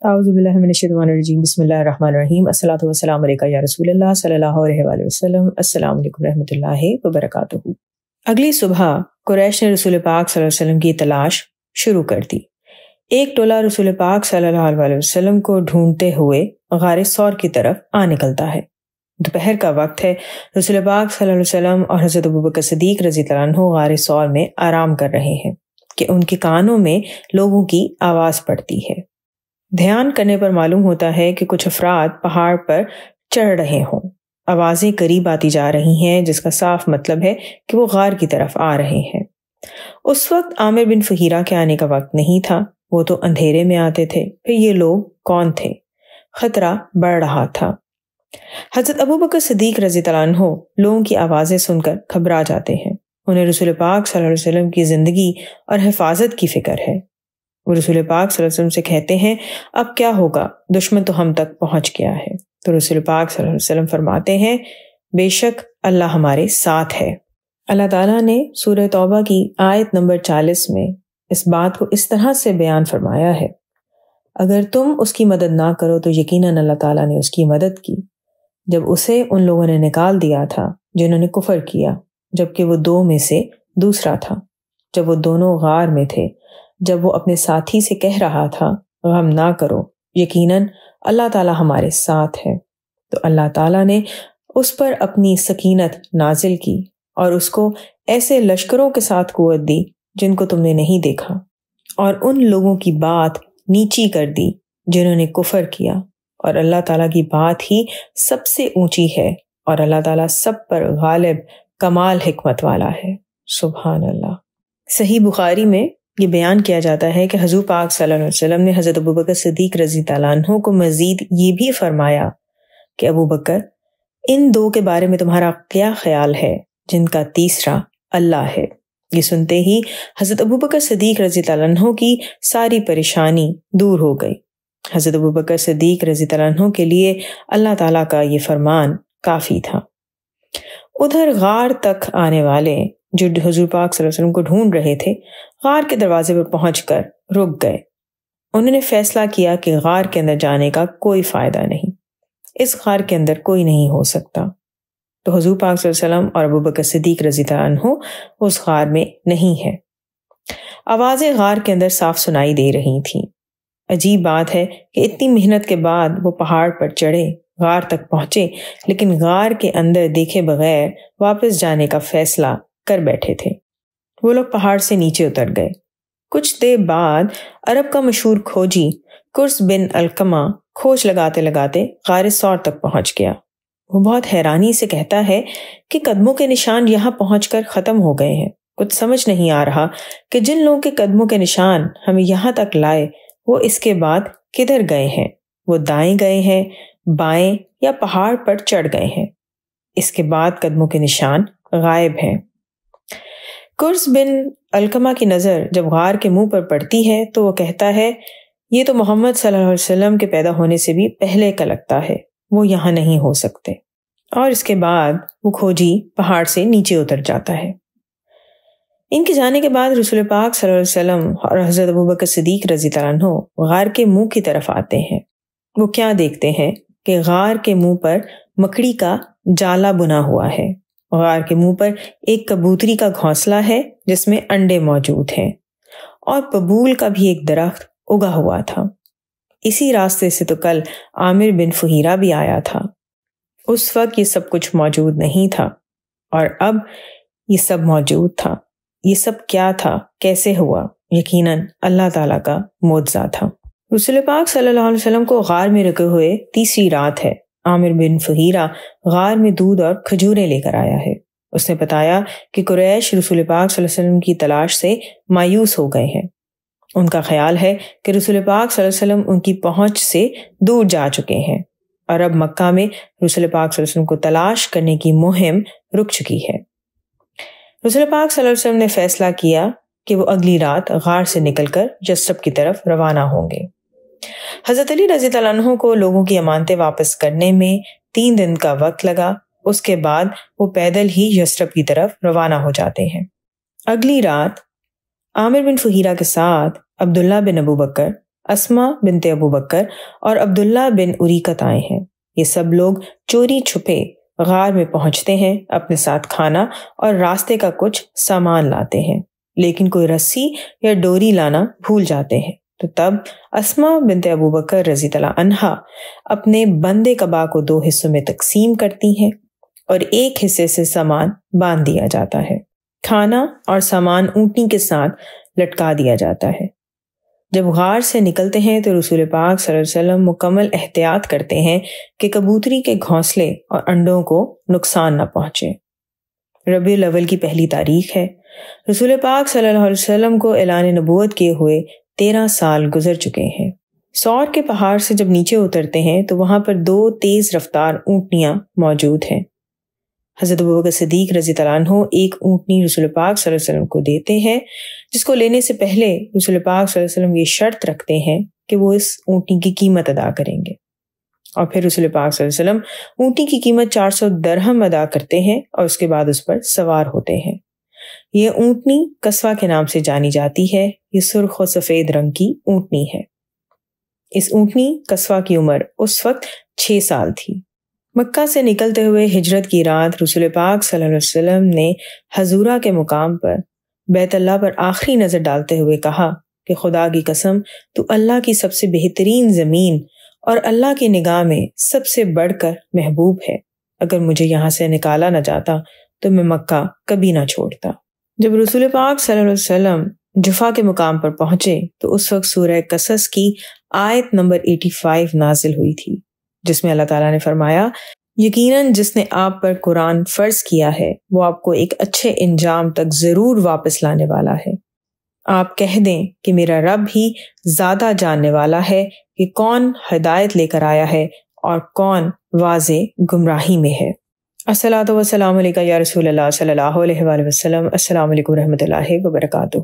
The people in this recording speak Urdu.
اعوذ باللہ من الشیطان الرجیم بسم اللہ الرحمن الرحیم الصلاۃ والسلام علیکہ یا رسول اللہ صلی اللہ علیہ وآلہ وسلم السلام علیکم رحمۃ اللہ وبرکاتہ۔ اگلی صبح قریش نے رسول پاک صلی اللہ علیہ وسلم کی تلاش شروع کر دی۔ ایک ٹولہ رسول پاک صلی اللہ علیہ وسلم کو ڈھونڈتے ہوئے غار ثور کی طرف آ نکلتا ہے۔ دوپہر کا وقت ہے، رسول پاک صلی اللہ علیہ وسلم اور حضرت ابوبکر صدیق رضی اللہ عنہ غار ثور میں آرام کر رہے ہیں کہ ان کے کانوں میں لوگوں کی آواز پڑتی ہے۔ دھیان کرنے پر معلوم ہوتا ہے کہ کچھ افراد پہاڑ پر چڑھ رہے ہوں۔ آوازیں قریب آتی جا رہی ہیں، جس کا صاف مطلب ہے کہ وہ غار کی طرف آ رہے ہیں۔ اس وقت عامر بن فہیرہ کے آنے کا وقت نہیں تھا، وہ تو اندھیرے میں آتے تھے، پھر یہ لوگ کون تھے؟ خطرہ بڑھ رہا تھا۔ حضرت ابوبکر صدیق رضی اللہ عنہ لوگوں کی آوازیں سن کر گھبرا جاتے ہیں۔ انہیں رسول پاک صلی اللہ علیہ وسلم کی زندگی اور حفاظت کی فکر ہے۔ وہ رسول پاک صلی اللہ علیہ وسلم سے کہتے ہیں، اب کیا ہوگا؟ دشمن تو ہم تک پہنچ گیا ہے۔ تو رسول پاک صلی اللہ علیہ وسلم فرماتے ہیں، بے شک اللہ ہمارے ساتھ ہے۔ اللہ تعالیٰ نے سورہ توبہ کی آیت نمبر 40 میں اس بات کو اس طرح سے بیان فرمایا ہے، اگر تم اس کی مدد نہ کرو تو یقیناً اللہ تعالیٰ نے اس کی مدد کی جب اسے ان لوگوں نے نکال دیا تھا جنہوں نے کفر کیا، جبکہ وہ دو میں سے دوسرا تھا۔ جب وہ دونوں غار میں تھے، جب وہ اپنے ساتھی سے کہہ رہا تھا غم نہ کرو، یقیناً اللہ تعالیٰ ہمارے ساتھ ہے، تو اللہ تعالیٰ نے اس پر اپنی سکینت نازل کی اور اس کو ایسے لشکروں کے ساتھ قوت دی جن کو تم نے نہیں دیکھا، اور ان لوگوں کی بات نیچی کر دی جنہوں نے کفر کیا، اور اللہ تعالیٰ کی بات ہی سب سے اونچی ہے، اور اللہ تعالیٰ سب پر غالب کمال حکمت والا ہے۔ سبحان اللہ۔ صحیح بخاری میں یہ بیان کیا جاتا ہے کہ حضور پاک صلی اللہ علیہ وسلم نے حضرت ابوبکر صدیق رضی اللہ عنہ کو مزید یہ بھی فرمایا کہ ابوبکر، ان دو کے بارے میں تمہارا کیا خیال ہے جن کا تیسرا اللہ ہے؟ یہ سنتے ہی حضرت ابوبکر صدیق رضی اللہ عنہ کی ساری پریشانی دور ہو گئی۔ حضرت ابوبکر صدیق رضی اللہ عنہ کے لیے اللہ تعالیٰ کا یہ فرمان کافی تھا۔ ادھر غار تک آنے والے جو حضور پاک صلی اللہ علیہ وسلم کو ڈھونڈ رہے تھے، غار کے دروازے پر پہنچ کر رک گئے۔ انہوں نے فیصلہ کیا کہ غار کے اندر جانے کا کوئی فائدہ نہیں، اس غار کے اندر کوئی نہیں ہو سکتا۔ تو حضور پاک صلی اللہ علیہ وسلم اور ابوبکر صدیق رضی اللہ عنہ اس غار میں نہیں ہے۔ آوازیں غار کے اندر صاف سنائی دے رہی تھیں۔ عجیب بات ہے کہ اتنی محنت کے بعد وہ پہاڑ پر چڑھے، غار تک پہنچے، لیکن غار کے اندر دیکھے بغیر واپس جانے کا فیصلہ کر بیٹھے تھے۔ وہ لوگ پہاڑ سے نیچے اتر گئے۔ کچھ دیر بعد عرب کا مشہور کھوجی قرص بن علقمہ کھوج لگاتے لگاتے غار ثور تک پہنچ گیا۔ وہ بہت حیرانی سے کہتا ہے کہ قدموں کے نشان یہاں پہنچ کر ختم ہو گئے ہیں۔ کچھ سمجھ نہیں آ رہا کہ جن لوگوں کے قدموں کے نشان ہمیں یہاں تک لائے وہ اس کے بعد کدھر گئے ہیں؟ وہ دائیں گئے ہیں، بائیں، یا پہاڑ پر چڑھ گئے ہیں؟ اس کے بعد قدموں کے نشان غائب ہیں۔ قرص بن علقمہ کی نظر جب غار کے منہ پر پڑتی ہے تو وہ کہتا ہے، یہ تو محمد صلی اللہ علیہ وسلم کے پیدا ہونے سے بھی پہلے کا لگتا ہے، وہ یہاں نہیں ہو سکتے۔ اور اس کے بعد وہ کھوجی پہاڑ سے نیچے اتر جاتا ہے۔ ان کے جانے کے بعد رسول پاک صلی اللہ علیہ وسلم اور حضرت ابوبکر صدیق رضی اللہ عنہ غار کے منہ کی طرف آتے ہیں۔ وہ کیا دیکھتے ہیں کہ غار کے منہ پر مکڑی کا جالا بنا ہوا ہے۔ غار کے منہ پر ایک کبوتری کا گھونسلہ ہے جس میں انڈے موجود ہیں، اور ببول کا بھی ایک درخت اگا ہوا تھا۔ اسی راستے سے تو کل عامر بن فہیرہ بھی آیا تھا۔ اس وقت یہ سب کچھ موجود نہیں تھا، اور اب یہ سب موجود تھا۔ یہ سب کیا تھا؟ کیسے ہوا؟ یقیناً اللہ تعالیٰ کا معجزہ تھا۔ رسول پاک صلی اللہ علیہ وسلم کو غار میں رکے ہوئے تیسری رات ہے۔ عامر بن فہیرہ غار میں دودھ اور کھجوریں لے کر آیا ہے۔ اس نے بتایا کہ قریش رسول پاک صلی اللہ علیہ وسلم کی تلاش سے مایوس ہو گئے ہیں۔ ان کا خیال ہے کہ رسول پاک صلی اللہ علیہ وسلم ان کی پہنچ سے دور جا چکے ہیں، اور اب مکہ میں رسول پاک صلی اللہ علیہ وسلم کو تلاش کرنے کی مہم رک چکی ہے۔ رسول پاک صلی اللہ علیہ وسلم نے فیصلہ کیا کہ وہ اگلی رات غار سے نکل کر یثرب کی طرف روانہ ہوں گے۔ حضرت علی رضی اللہ عنہ کو لوگوں کی امانتیں واپس کرنے میں 3 دن کا وقت لگا۔ اس کے بعد وہ پیدل ہی یثرب کی طرف روانہ ہو جاتے ہیں۔ اگلی رات عامر بن فہیرہ کے ساتھ عبداللہ بن ابوبکر اسما بنت ابو بکر اور عبداللہ بن اریکت آئے ہیں۔ یہ سب لوگ چوری چھپے غار میں پہنچتے ہیں، اپنے ساتھ کھانا اور راستے کا کچھ سامان لاتے ہیں، لیکن کوئی رسی یا ڈوری لانا بھول جاتے ہیں۔ تو تب اسما بنت ابو بکر رضی اللہ عنہا اپنے بندے قبا کو 2 حصوں میں تقسیم کرتی ہیں اور ایک حصے سے سامان باندھ دیا جاتا ہے۔ کھانا اور سامان اونٹنی کے ساتھ لٹکا دیا جاتا ہے۔ جب غار سے نکلتے ہیں تو رسول پاک صلی اللہ علیہ وسلم مکمل احتیاط کرتے ہیں کہ کبوتری کے گھونسلے اور انڈوں کو نقصان نہ پہنچے۔ ربیع الاول کی پہلی تاریخ ہے۔ رسول پاک صلی اللہ علیہ وسلم کو اعلان نبوت کیے ہوئے 13 سال گزر چکے ہیں۔ سور کے پہاڑ سے جب نیچے اترتے ہیں تو وہاں پر 2 تیز رفتار اونٹنیاں موجود ہیں۔ حضرت ابوبکر صدیق رضی اللہ عنہ ایک اونٹنی رسول پاک صلی اللہ علیہ وسلم کو دیتے ہیں، جس کو لینے سے پہلے رسول پاک صلی اللہ علیہ وسلم یہ شرط رکھتے ہیں کہ وہ اس اونٹنی کی قیمت ادا کریں گے، اور پھر رسول پاک صلی اللہ علیہ وسلم اونٹنی کی قیمت 400 درہم ادا کرتے ہیں اور اس کے بعد اس پر سوار ہوتے ہیں۔ یہ اونٹنی قصوہ کے نام سے جانی جاتی ہے۔ یہ سرخ و سفید رنگ کی اونٹنی ہے۔ اس اونٹنی قصوہ کی عمر اس وقت 6 سال تھی۔ مکہ سے نکلتے ہوئے ہجرت کی رات رسول پاک صلی اللہ علیہ وسلم نے حضورہ کے مقام پر بیت اللہ پر آخری نظر ڈالتے ہوئے کہا کہ خدا کی قسم تو اللہ کی سب سے بہترین زمین اور اللہ کی نگاہ میں سب سے بڑھ کر محبوب ہے۔ اگر مجھے یہاں سے نکالا نہ جاتا تو میں مکہ کبھی نہ چھوڑتا۔ جب رسول پاک صلی اللہ علیہ وسلم جفا کے مقام پر پہنچے تو اس وقت سورہ قصص کی آیت نمبر 85 نازل ہوئی تھی، جس میں اللہ تعالیٰ نے فرمایا، یقیناً جس نے آپ پر قرآن فرض کیا ہے وہ آپ کو ایک اچھے انجام تک ضرور واپس لانے والا ہے۔ آپ کہہ دیں کہ میرا رب ہی زیادہ جاننے والا ہے کہ کون ہدایت لے کر آیا ہے اور کون واضح گمراہی میں ہے۔ الصلاۃ والسلام علیکہ یا رسول اللہ صلی اللہ علیہ وآلہ وسلم۔ السلام علیکم ورحمۃ اللہ وبرکاتہ۔